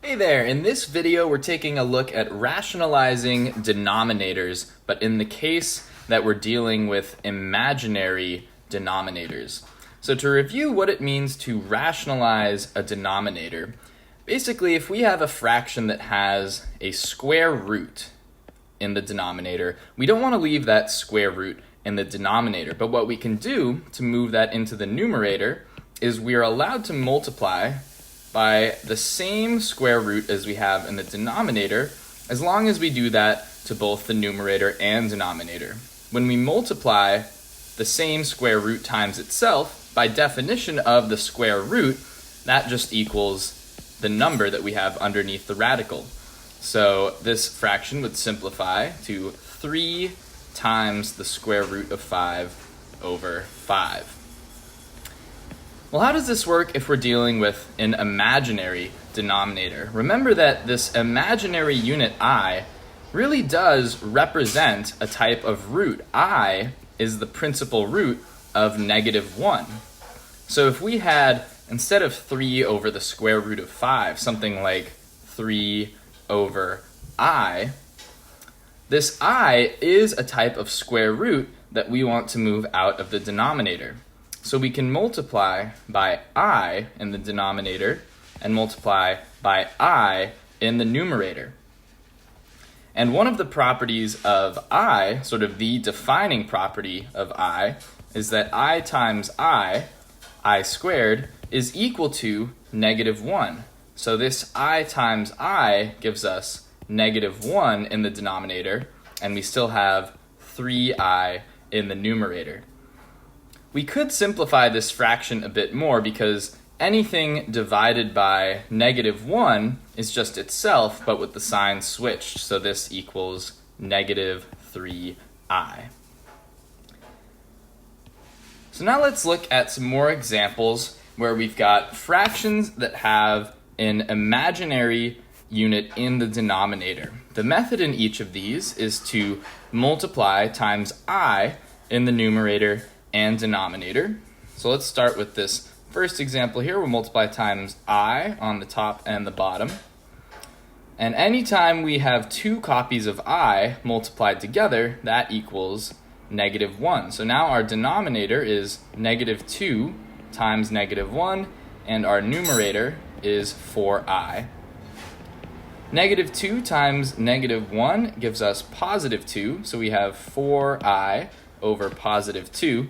Hey there, in this video we're taking a look at rationalizing denominators, but in the case that we're dealing with imaginary denominators. So to review what it means to rationalize a denominator, basically if we have a fraction that has a square root in the denominator, we don't want to leave that square root in the denominator, but what we can do to move that into the numerator is we are allowed to multiply by the same square root as we have in the denominator, as long as we do that to both the numerator and denominator. When we multiply the same square root times itself, by definition of the square root, that just equals the number that we have underneath the radical. So this fraction would simplify to 3 times the square root of 5 over 5. Well, how does this work if we're dealing with an imaginary denominator? Remember that this imaginary unit I really does represent a type of root. I is the principal root of -1. So if we had, instead of 3 over the square root of 5, something like 3 over I, this I is a type of square root that we want to move out of the denominator. So we can multiply by I in the denominator and multiply by I in the numerator. And one of the properties of I, sort of the defining property of I, is that I times I squared, is equal to -1. So this I times I gives us -1 in the denominator, and we still have 3I in the numerator. We could simplify this fraction a bit more because anything divided by -1 is just itself, but with the sign switched. So this equals -3i. So now let's look at some more examples where we've got fractions that have an imaginary unit in the denominator. The method in each of these is to multiply times I in the numerator and denominator. So let's start with this first example here. We'll multiply times I on the top and the bottom. And anytime we have 2 copies of I multiplied together, that equals -1. So now our denominator is -2 times -1, and our numerator is 4I. -2 times -1 gives us +2, so we have 4I over +2.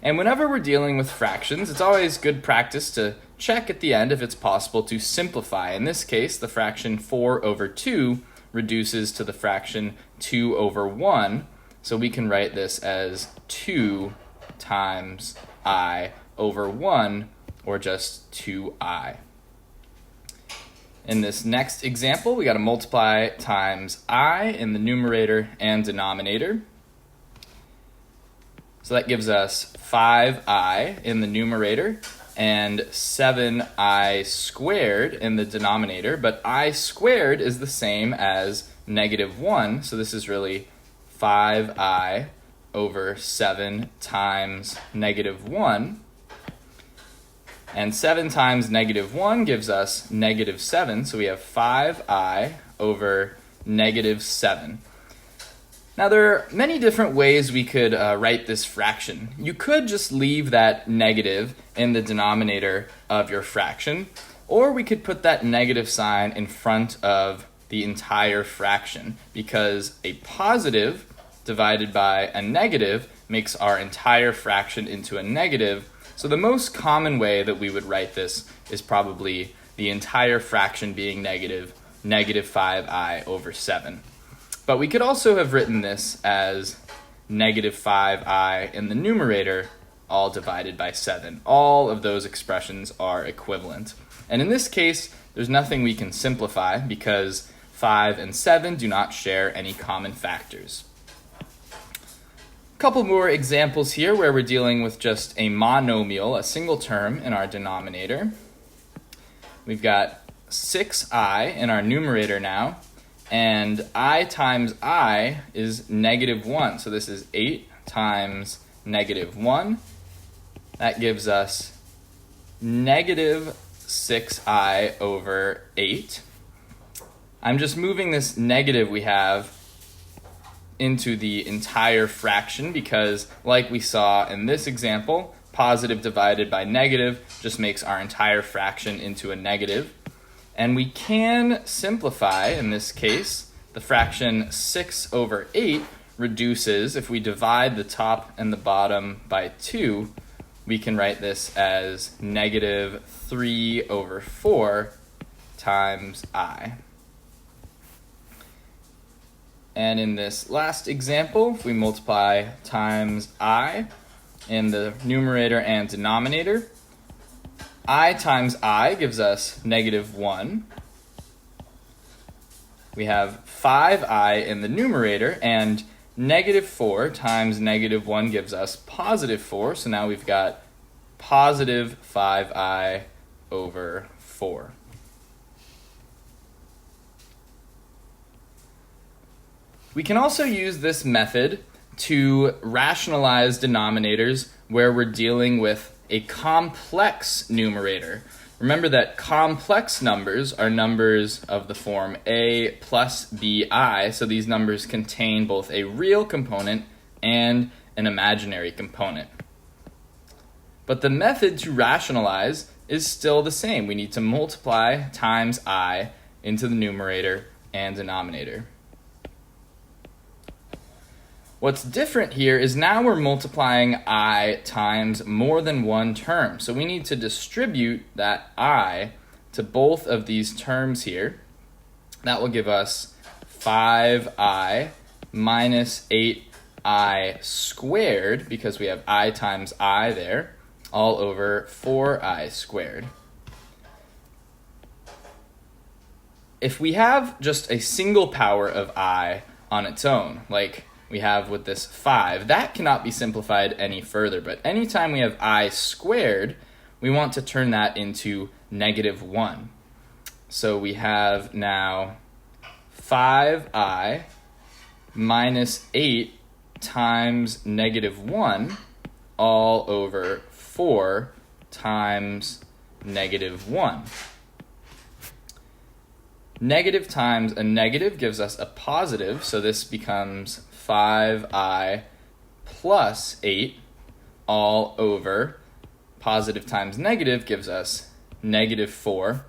And whenever we're dealing with fractions, it's always good practice to check at the end if it's possible to simplify. In this case, the fraction 4 over 2 reduces to the fraction 2 over 1, so we can write this as 2 times I over 1, or just 2I. In this next example, we got to multiply times I in the numerator and denominator. So that gives us 5I in the numerator and 7I squared in the denominator, but I squared is the same as -1, so this is really 5I over 7 times -1. And 7 times -1 gives us -7, so we have 5I over -7. Now there are many different ways we could write this fraction. You could just leave that negative in the denominator of your fraction, or we could put that negative sign in front of the entire fraction, because a positive divided by a negative makes our entire fraction into a negative. So the most common way that we would write this is probably the entire fraction being -5I over 7. But we could also have written this as -5I in the numerator, all divided by 7. All of those expressions are equivalent. And in this case, there's nothing we can simplify because 5 and 7 do not share any common factors. A couple more examples here where we're dealing with just a monomial, a single term in our denominator. We've got 6I in our numerator now, and I times I is -1. So this is 8 times -1. That gives us -6I over 8. I'm just moving this negative we have into the entire fraction because, like we saw in this example, positive divided by negative just makes our entire fraction into a negative. And we can simplify, in this case, the fraction 6 over 8 reduces, if we divide the top and the bottom by 2, we can write this as negative 3 over 4 times I. And in this last example, if we multiply times I in the numerator and denominator, I times I gives us negative 1. We have 5I in the numerator, and negative 4 times negative 1 gives us positive 4. So now we've got positive 5I over 4. We can also use this method to rationalize denominators where we're dealing with a complex numerator. Remember that complex numbers are numbers of the form a plus bi, so these numbers contain both a real component and an imaginary component. But the method to rationalize is still the same. We need to multiply times I into the numerator and denominator. What's different here is now we're multiplying I times more than one term. So we need to distribute that I to both of these terms here. That will give us 5I minus 8I squared, because we have I times I there, all over 4I squared. If we have just a single power of I on its own, like we have with this 5, that cannot be simplified any further. But anytime we have I squared, we want to turn that into negative 1. So we have now 5I minus 8 times negative 1 all over 4 times negative 1. Negative times a negative gives us a positive, so this becomes 5I plus 8 all over positive times negative gives us negative 4.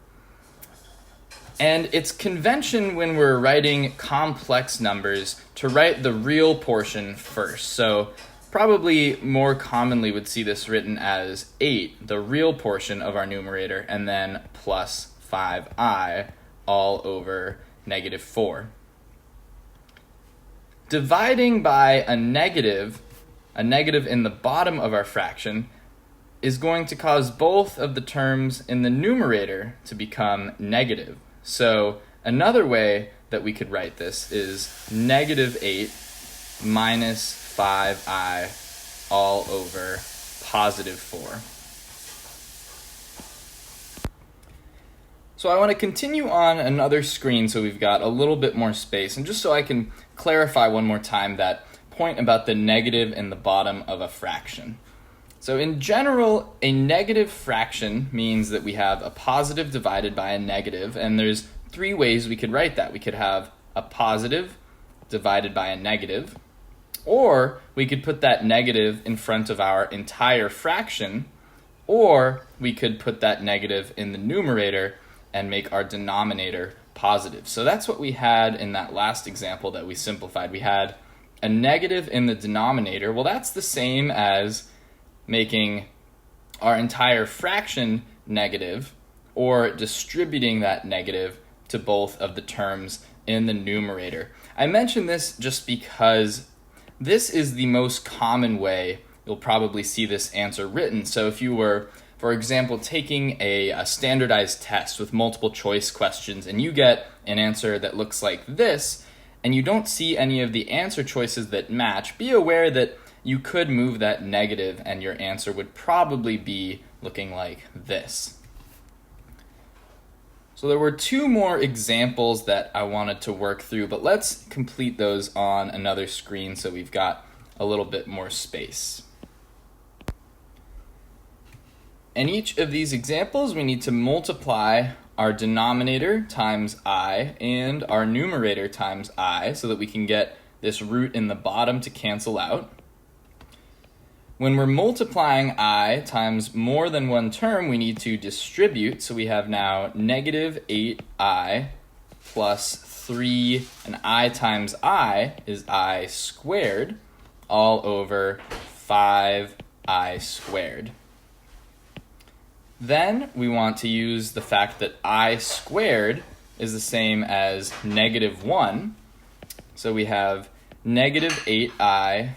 And it's convention when we're writing complex numbers to write the real portion first. So probably more commonly would see this written as 8, the real portion of our numerator, and then plus 5I all over negative 4. Dividing by a negative in the bottom of our fraction, is going to cause both of the terms in the numerator to become negative. So another way that we could write this is negative 8 minus 5I all over positive 4. So I want to continue on another screen so we've got a little bit more space, and just so I can clarify one more time that point about the negative in the bottom of a fraction. So in general, a negative fraction means that we have a positive divided by a negative, and there's 3 ways we could write that. We could have a positive divided by a negative, or we could put that negative in front of our entire fraction, or we could put that negative in the numerator and make our denominator positive. So that's what we had in that last example that we simplified. We had a negative in the denominator. Well, that's the same as making our entire fraction negative, or distributing that negative to both of the terms in the numerator. I mention this just because this is the most common way you'll probably see this answer written. So if you were, for example, taking a standardized test with multiple choice questions and you get an answer that looks like this, and you don't see any of the answer choices that match, be aware that you could move that negative and your answer would probably be looking like this. So there were 2 more examples that I wanted to work through, but let's complete those on another screen so we've got a little bit more space. In each of these examples, we need to multiply our denominator times I and our numerator times I so that we can get this root in the bottom to cancel out. When we're multiplying I times more than one term, we need to distribute. So we have now negative 8I plus 3, and I times I is I squared, all over 5I squared. Then we want to use the fact that I squared is the same as negative 1. So we have negative 8I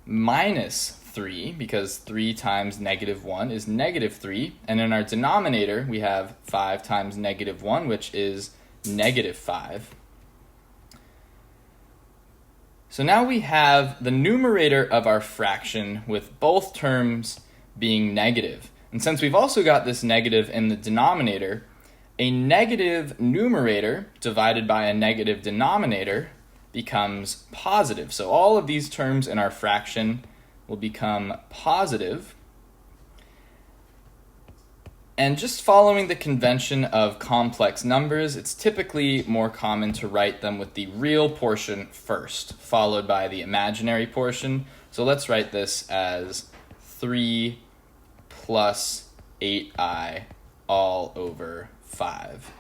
minus 3, because 3 times negative 1 is negative 3. And in our denominator, we have 5 times negative 1, which is negative 5. So now we have the numerator of our fraction with both terms being negative. And since we've also got this negative in the denominator, a negative numerator divided by a negative denominator becomes positive. So all of these terms in our fraction will become positive. And just following the convention of complex numbers, it's typically more common to write them with the real portion first, followed by the imaginary portion. So let's write this as 3 plus 8I all over 5.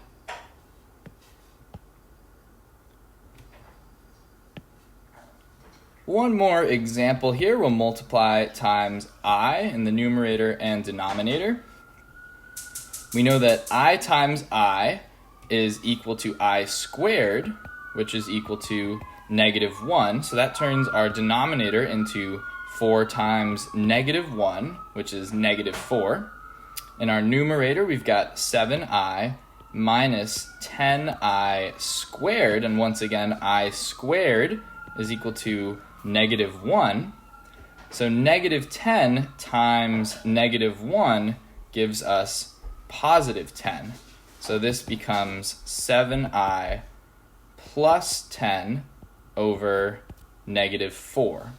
One more example here. We'll multiply times I in the numerator and denominator. We know that I times I is equal to I squared, which is equal to negative 1. So that turns our denominator into 4 times negative 1, which is negative 4. In our numerator, we've got 7I minus 10I squared. And once again, I squared is equal to negative 1. So negative 10 times negative 1 gives us positive 10. So this becomes 7I plus 10 over negative 4.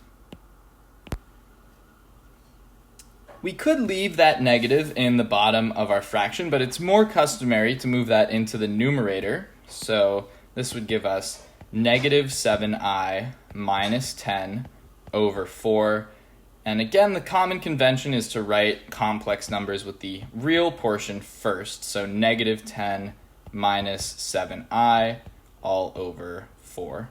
We could leave that negative in the bottom of our fraction, but it's more customary to move that into the numerator. So this would give us negative 7I minus 10 over 4. And again, the common convention is to write complex numbers with the real portion first. So negative 10 minus 7I all over 4.